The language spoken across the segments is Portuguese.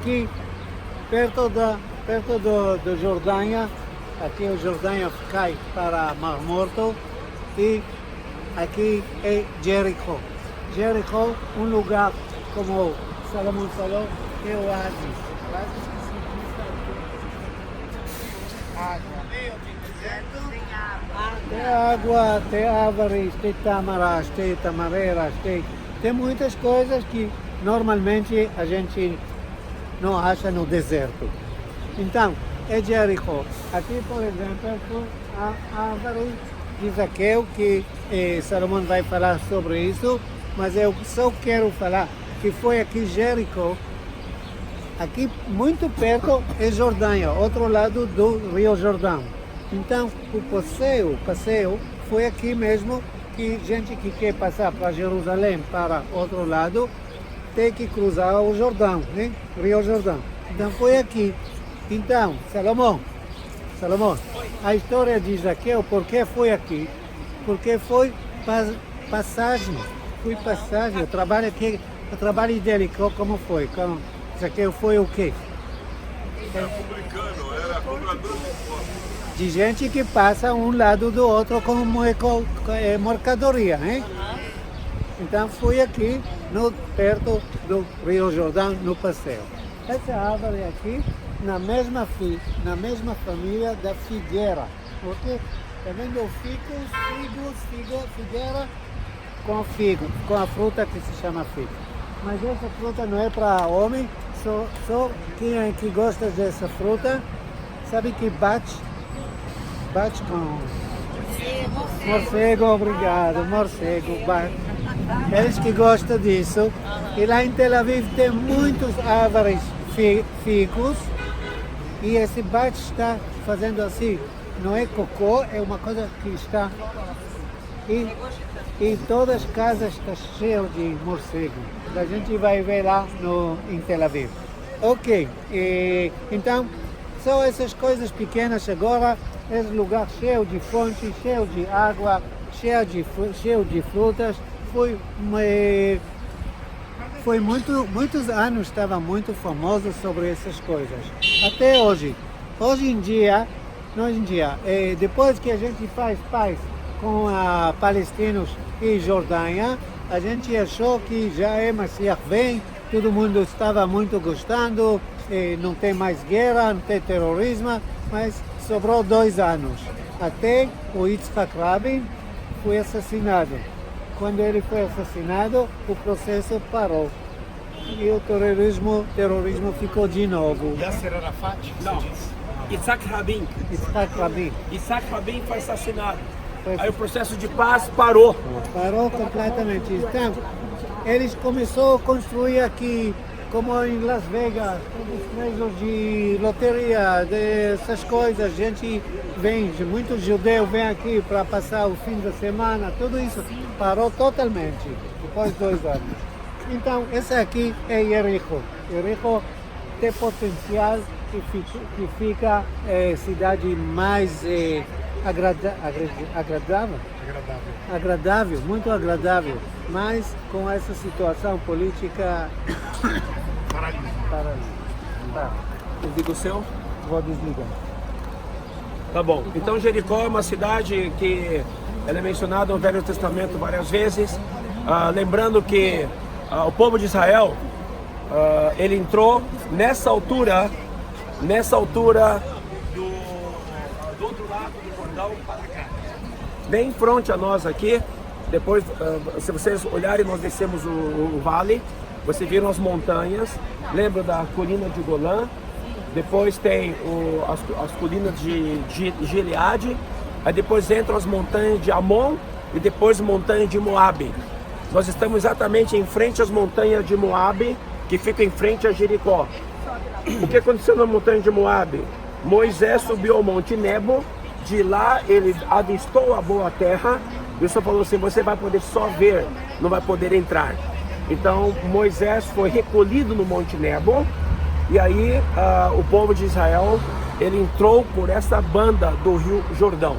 aqui perto do Jordânia, aqui o Jordânia cai para Mar Morto e aqui é Jericó. Jericó, um lugar, como Salomão falou, é o oásis. Oásis que significa água. Tem água, tem árvores, tem tamaras, tem tamareiras, tem muitas coisas que normalmente a gente não acha no deserto. Então, é Jericó. Aqui, por exemplo, a árvore de Zaqueu, que Salomão vai falar sobre isso, mas eu só quero falar que foi aqui Jericó. Aqui muito perto é Jordânia, outro lado do Rio Jordão. Então o passeio foi aqui mesmo, que gente que quer passar para Jerusalém para outro lado tem que cruzar o Jordão, né? Rio Jordão. Então foi aqui. Então, Salomão, a história de Zaqueu, por que foi aqui? Porque foi passagem, o trabalho dele, como foi? Zaqueu foi o quê? Era publicano, era cobrador de impostos. De gente que passa um lado do outro como mercadoria, hein? Então foi aqui, perto do Rio Jordão, no passeio. Essa árvore aqui, na mesma família da figueira, porque tá vendo o figueira com figo, com a fruta que se chama figo. Mas essa fruta não é para homem, só quem que gosta dessa fruta sabe que bate com morcego, obrigado, morcego, bate. Eles que gostam disso. E lá em Tel Aviv tem muitas árvores figos e esse bate está fazendo assim. Não é cocô, é uma coisa que está... E todas as casas estão cheias de morcego. A gente vai ver lá em Tel Aviv. Ok, então são essas coisas pequenas agora. Esse lugar cheio de fontes, cheio de água, cheio de frutas. Foi muitos anos, estava muito famoso sobre essas coisas. Até hoje. Hoje em dia, depois que a gente faz paz com palestinos e Jordânia, a gente achou que já é Mashiach vem, todo mundo estava muito gostando, não tem mais guerra, não tem terrorismo, mas sobrou 2 anos, até o Yitzhak Rabin foi assassinado. Quando ele foi assassinado, o processo parou e o terrorismo ficou de novo. Yasser Arafat? Não. Yitzhak Rabin. Yitzhak Rabin foi assassinado. Aí o processo de paz parou. Parou completamente. Então, eles começaram a construir aqui, como em Las Vegas, todos os prédios de loteria, dessas coisas. Gente muitos judeus vêm aqui para passar o fim da semana. Tudo isso parou totalmente, depois de 2 anos. Então, essa aqui é Jericó. Jericó tem potencial que fica cidade mais agradável, muito agradável, mas com essa situação política paralisa. Tá. Desliga o seu? Vou desligar. Tá bom. Então Jericó é uma cidade que ela é mencionada no Velho Testamento várias vezes. Lembrando que o povo de Israel, ele entrou nessa altura do outro lado do Jordão para cá. Bem em frente a nós aqui, depois, se vocês olharem, nós descemos o vale, vocês viram as montanhas, lembra da colina de Golã, depois tem as colinas de Gileade, aí depois entram as montanhas de Amon e depois montanhas de Moabe. Nós estamos exatamente em frente às montanhas de Moabe, que ficam em frente a Jericó. O que aconteceu na montanha de Moabe? Moisés subiu ao Monte Nebo, de lá ele avistou a boa terra, e o Senhor falou assim, você vai poder só ver, não vai poder entrar. Então Moisés foi recolhido no Monte Nebo, e aí o povo de Israel, ele entrou por essa banda do Rio Jordão.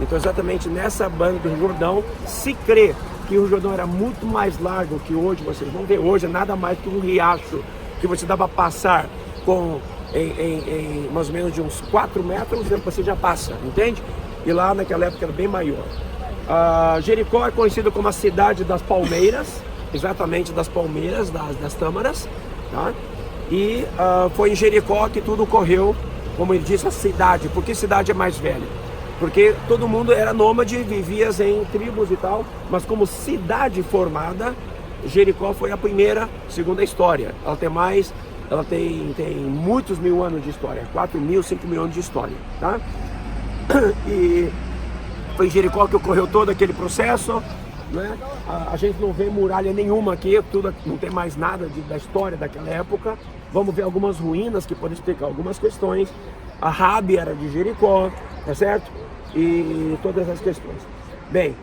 Então exatamente nessa banda do Rio Jordão, se crê que o Rio Jordão era muito mais largo que hoje, vocês vão ver, hoje é nada mais que um riacho, que você dá para passar em mais ou menos de uns 4 metros, você já passa, entende? E lá naquela época era bem maior. Jericó é conhecido como a cidade das palmeiras, exatamente das palmeiras, das tâmaras, tá? E foi em Jericó que tudo ocorreu, como ele disse, a cidade. Por que cidade é mais velha? Porque todo mundo era nômade, vivia em tribos e tal, mas como cidade formada, Jericó foi a primeira, segundo a história. Ela tem muitos mil anos de história, 4.000, 5.000 anos de história, tá? E foi em Jericó que ocorreu todo aquele processo, né? A gente não vê muralha nenhuma aqui, não tem mais nada da história daquela época. Vamos ver algumas ruínas que podem explicar algumas questões. A Rabi era de Jericó, tá certo? E todas essas questões. Bem,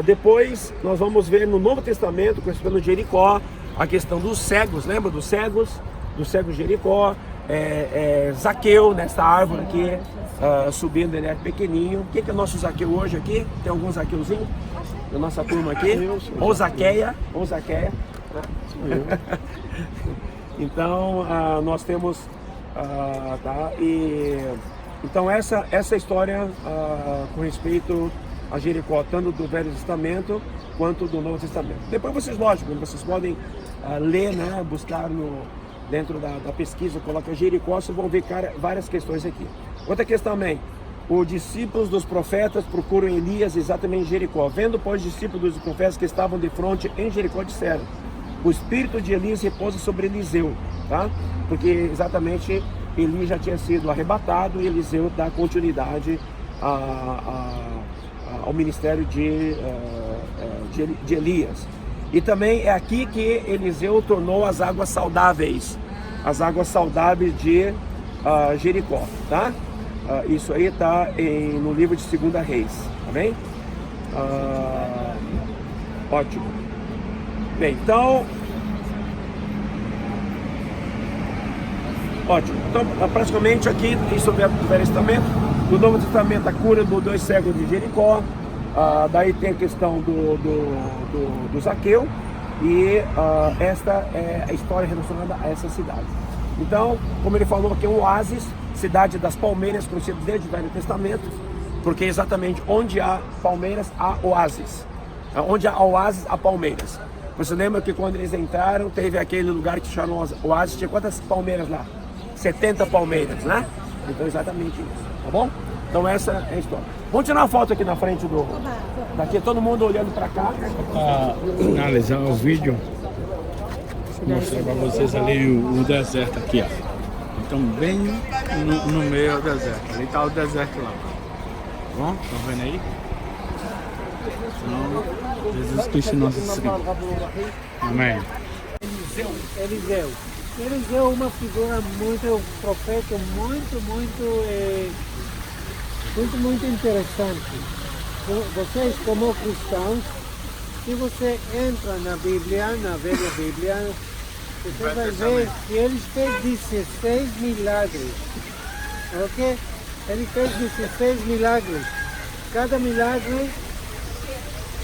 depois nós vamos ver no Novo Testamento, conhecendo Jericó, a questão dos cegos, lembra dos cegos? Dos cegos de Jericó, Zaqueu, nessa árvore aqui, subindo, ele é pequenininho. O que é o nosso Zaqueu hoje aqui? Tem algum Zaqueuzinho da nossa turma aqui? Ou Zaqueia. Então, nós temos, tá? Então essa história com respeito a Jericó, tanto do Velho Testamento quanto do Novo Testamento. Depois vocês podem ler, né, buscar dentro da pesquisa, coloca Jericó, vocês vão ver várias questões aqui. Outra questão também, os discípulos dos profetas procuram Elias exatamente em Jericó. Vendo, pois, os discípulos dos profetas que estavam de frente em Jericó, disseram: o espírito de Elias repousa sobre Eliseu, tá? Porque exatamente Elias já tinha sido arrebatado e Eliseu dá continuidade ao ministério de Elias. E também é aqui que Eliseu tornou as águas saudáveis de Jericó, tá? Isso aí está no livro de 2 Reis, tá bem? Ótimo. Bem, então... Ótimo. Então, praticamente aqui, isso é do Velho Testamento. No Novo Testamento, a cura dos 2 cegos de Jericó. Daí tem a questão do Zaqueu. E esta é a história relacionada a essa cidade. Então, como ele falou aqui, um oásis, cidade das palmeiras, conhecida desde o Velho Testamento, porque exatamente onde há palmeiras, há oásis. Onde há oásis, há palmeiras. Você lembra que quando eles entraram, teve aquele lugar que se chamou oásis, tinha quantas palmeiras lá? 70 palmeiras, né? Então, exatamente isso, tá bom? Então, essa é a história. Vamos tirar uma foto aqui na frente daqui, todo mundo olhando para cá. Para finalizar o vídeo, vou mostrar para vocês ali o deserto aqui, ó. Então, bem no meio do deserto. Ali está o deserto lá. Tá bom? Estão vendo aí? Então, Jesus Cristo nosso Senhor. Amém. Eliseu é uma figura muito, profeta, muito interessante. Vocês, como cristãos, se você entra na Bíblia, na velha Bíblia, você vai ver que ele fez 16 milagres. Ok? Ele fez 16 milagres. Cada milagre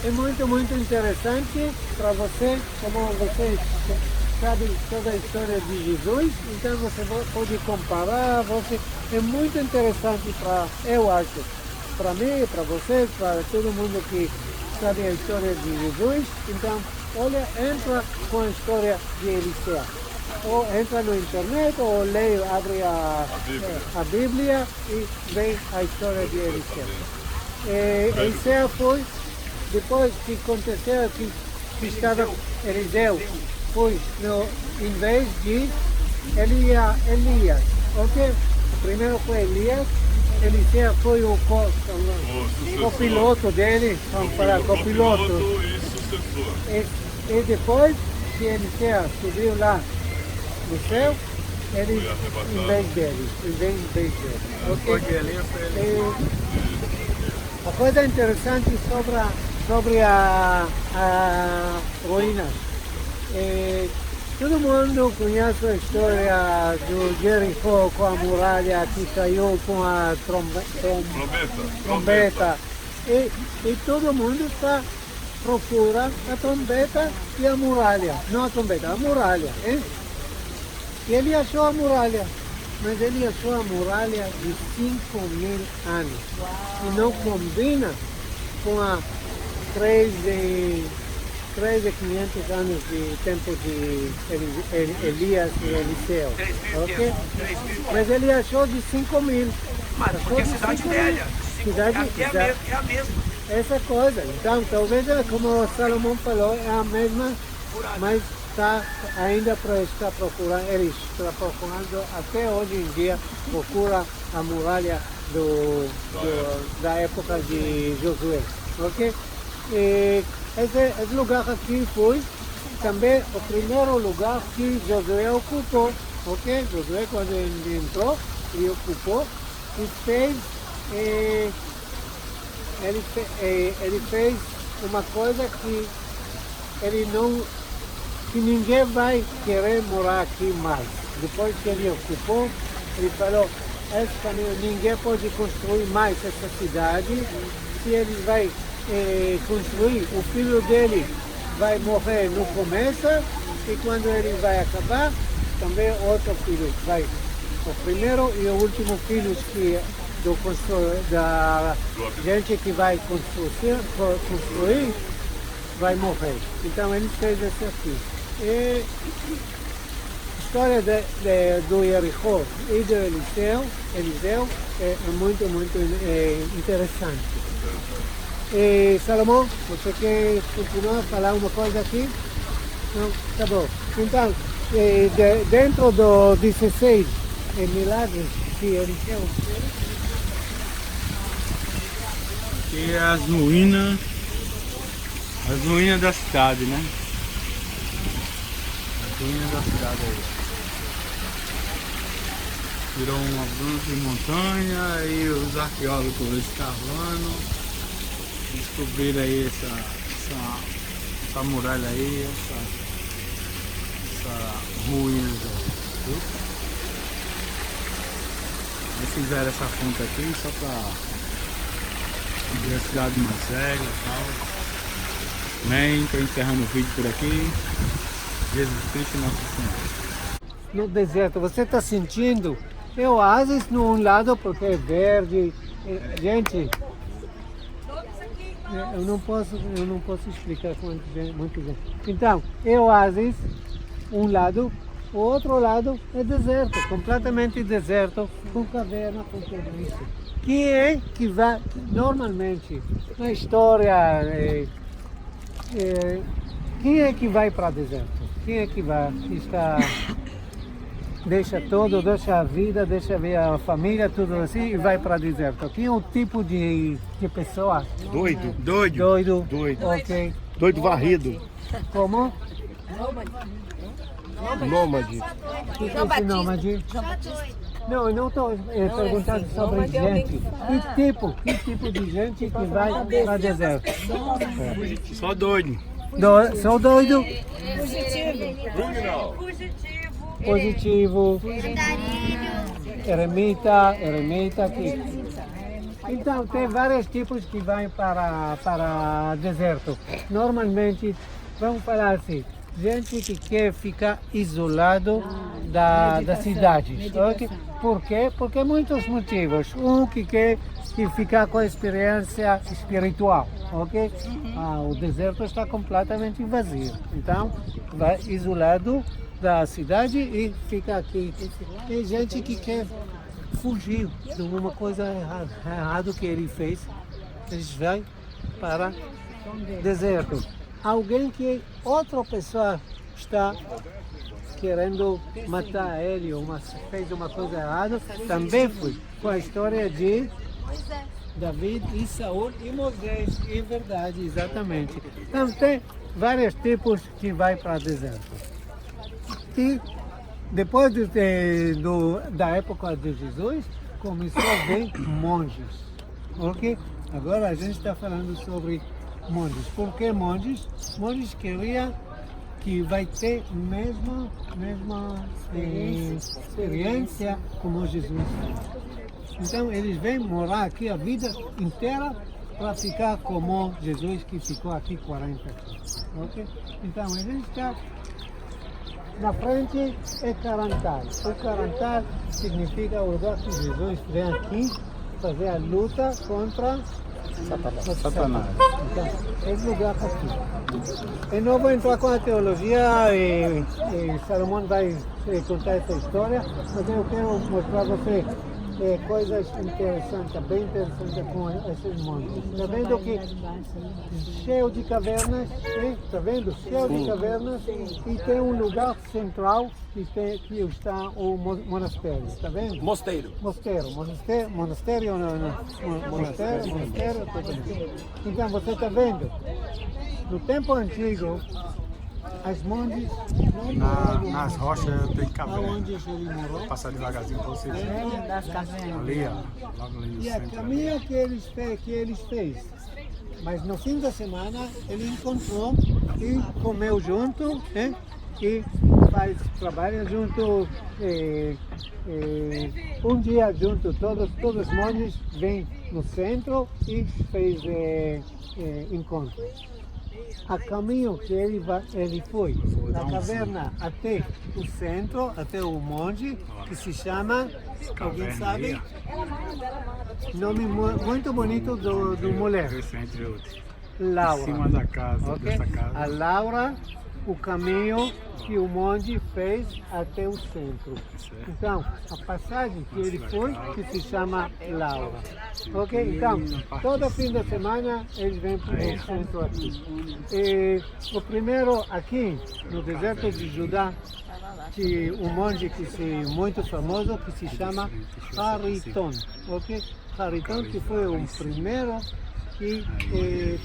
é muito interessante para você, como você sabe toda a história de Jesus, então você pode comparar, é muito interessante eu acho, para mim, para vocês, para todo mundo que sabe a história de Jesus. Então, olha, entra com a história de Eliseu, ou entra no internet, ou leia, abre a Bíblia e vê a história de Eliseu. Eliseu foi, depois que aconteceu, que estava Eliseu, foi, em vez de Elias, ok? Primeiro foi Elias, Eliseu foi o copiloto dele, vamos falar, copiloto. E sucessor. E depois que Eliseu subiu lá no céu, ele em vez dele, ok? Uma coisa interessante sobre a ruína. Todo mundo conhece a história do Jericó com a muralha que caiu com a trombeta. E todo mundo procura a trombeta e a muralha. Não a trombeta, a muralha. E ele achou a muralha, mas ele achou a muralha de 5.000 anos. E não combina com a 3.500 anos de tempo de Elias e Eliseu. Ok? Mas ele achou de 5.000. Mas porque é cidade velha. Cidade, É a mesma. essa coisa. Então, talvez, como o Salomão falou, é a mesma, mas está procurando, ele está procurando até hoje em dia, procura a muralha da época de Josué. Ok? E esse lugar aqui foi também o primeiro lugar que Josué ocupou. Ok? Josué, quando ele entrou, ele ocupou e fez. Ele fez uma coisa que que ninguém vai querer morar aqui mais. Depois que ele ocupou, ele falou, ninguém pode construir mais essa cidade. Se ele vai construir, o filho dele vai morrer no começo e quando ele vai acabar, também outro filho vai. O primeiro e o último filho da gente que vai construir vai morrer. Então ele fez isso aqui. E a história do Jericó e do Eliseu é muito interessante. E, Salomão, você quer continuar a falar uma coisa aqui? Não? Tá bom. Então, dentro do 16 milagres que Eliseu fez, aqui é as ruínas da cidade, né? As ruínas da cidade aí. Virou uma grande montanha e os arqueólogos escavando, descobriram aí essa muralha aí, essa ruína aí, viu? Eles fizeram essa fonte aqui só para ver a cidade mais velha e tal. Bem, estou encerrando o vídeo por aqui. Jesus Cristo Nosso Senhor. No deserto, você está sentindo oásis num lado porque é verde. Gente, eu não posso explicar muito bem. Então, é oásis, um lado, o outro lado é deserto, completamente deserto, com caverna, com tudo isso. Que vai, normalmente, na história, quem é que vai para o deserto? Quem é que vai, deixa tudo, deixa a vida, deixa a família, tudo assim e vai para o deserto? Quem é o tipo de pessoa? Doido. Doido. Ok. Doido varrido. Como? Nômade. O que é esse nômade? Não, eu não estou perguntando sobre gente. Que tipo de gente que vai para o deserto? Só doido. Sou doido. Positivo. Eremita. Então, tem vários tipos que vão para deserto. Normalmente, vamos falar assim, gente que quer ficar isolado da cidade. Okay? Por quê? Porque muitos motivos. Um que quer ficar com a experiência espiritual. Okay? O deserto está completamente vazio. Então, vai isolado da cidade e fica aqui. Tem gente que quer fugir de uma coisa errada que ele fez. Eles vão para deserto. Alguém que outra pessoa está querendo matar ele ou fez uma coisa errada, também foi com a história de David e Saul e Moisés, é verdade, exatamente. Então tem vários tipos que vai para o deserto. E depois da época de Jesus, começou a vir monges. Ok? Agora a gente está falando sobre monges. Por que monges? Monges queriam que vai ter mesma experiência como Jesus. Então eles vêm morar aqui a vida inteira para ficar como Jesus que ficou aqui 40 anos. Okay? Então a gente está na frente é Carantal. O Carantal significa o lugar que Jesus vem aqui fazer a luta contra Satanás. Então, esse lugar aqui. Eu não vou entrar com a teologia e Salomão vai contar essa história, mas eu quero mostrar a você coisas interessantes, bem interessantes com esses montes. Está vendo que cheio de cavernas, está vendo? Cheio de cavernas e tem um lugar central que está o monastério, está vendo? Mosteiro. Monastério. Então você está vendo? No tempo antigo, as monges não moravam Nas rochas tem caverna. aonde ele morou. Vou passar devagarzinho para vocês verem. Das cavernas. Ali, ó. Logo ali no E a centro. caminha que eles fez. Mas no fim da semana ele encontrou e comeu junto, né? E trabalha junto, um dia junto, todos os monges vêm no centro e fez encontro. A caminho que ele foi da caverna até o centro, até o monte, que se chama, alguém sabe? Nome muito bonito do mulher, Esse entre outros. Laura. Em cima da casa, Ok? dessa casa. A Laura, o caminho que o monge fez até o centro. Então, a passagem que ele foi, que se chama Laura. Ok? Então, todo fim de semana eles vêm para o centro aqui. E o primeiro aqui, no deserto de Judá, que um monge muito famoso, que se chama Hariton. Ok? Hariton, que foi o primeiro que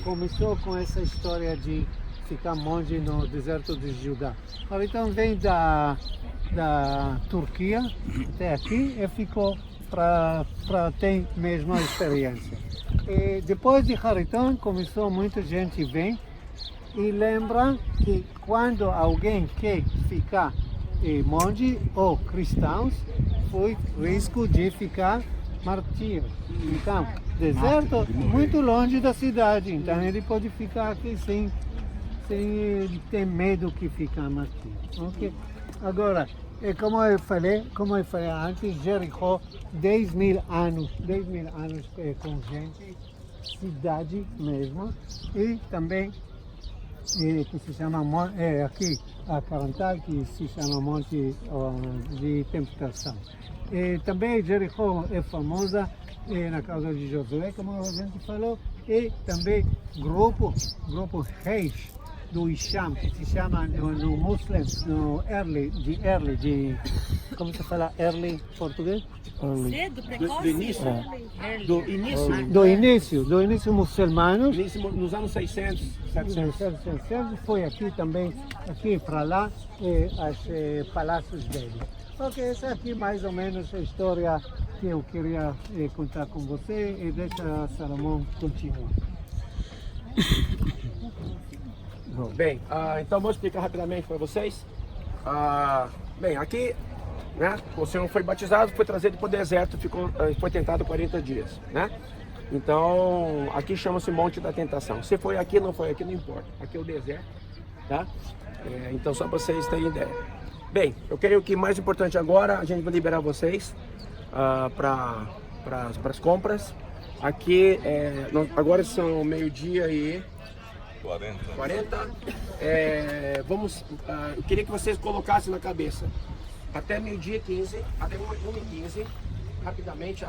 começou com essa história de ficar monge no deserto de Judá. Hariton vem da Turquia até aqui e ficou para ter a mesma experiência. E depois de Hariton começou muita gente vem e lembra que quando alguém quer ficar monge ou cristãos, foi risco de ficar martírio. Então, deserto muito longe da cidade, então ele pode ficar aqui sem ter medo que ficar martírio. Okay? Agora, como eu falei antes, Jericó, 10.000 anos com gente, cidade mesmo, e também que se chama aqui a Carantal, que se chama Monte de Temptação. Também Jericó é famosa na causa de Josué, como a gente falou, e também grupo reis do Isham, que se chama no Muslim, no Early, como se fala Early em português? Cedo, precoce? Do Do início muçulmanos. nos anos 600, 700. Foi aqui também, aqui para lá, os palácios dele. Ok, essa aqui mais ou menos a história que eu queria contar com você e deixa Salomão continuar. Bem, então vou explicar rapidamente para vocês. Bem, aqui, né, o Senhor foi batizado, foi trazido para o deserto, foi tentado 40 dias, né? Então, aqui chama-se Monte da Tentação. Se foi aqui, não foi aqui, não importa. Aqui é o deserto, tá? Então, só para vocês terem ideia. Bem, eu creio que mais importante agora, a gente vai liberar vocês para as compras. Aqui, agora são meio-dia e 40. Eu queria que vocês colocassem na cabeça até meio-dia 15, até 1h15, rapidamente.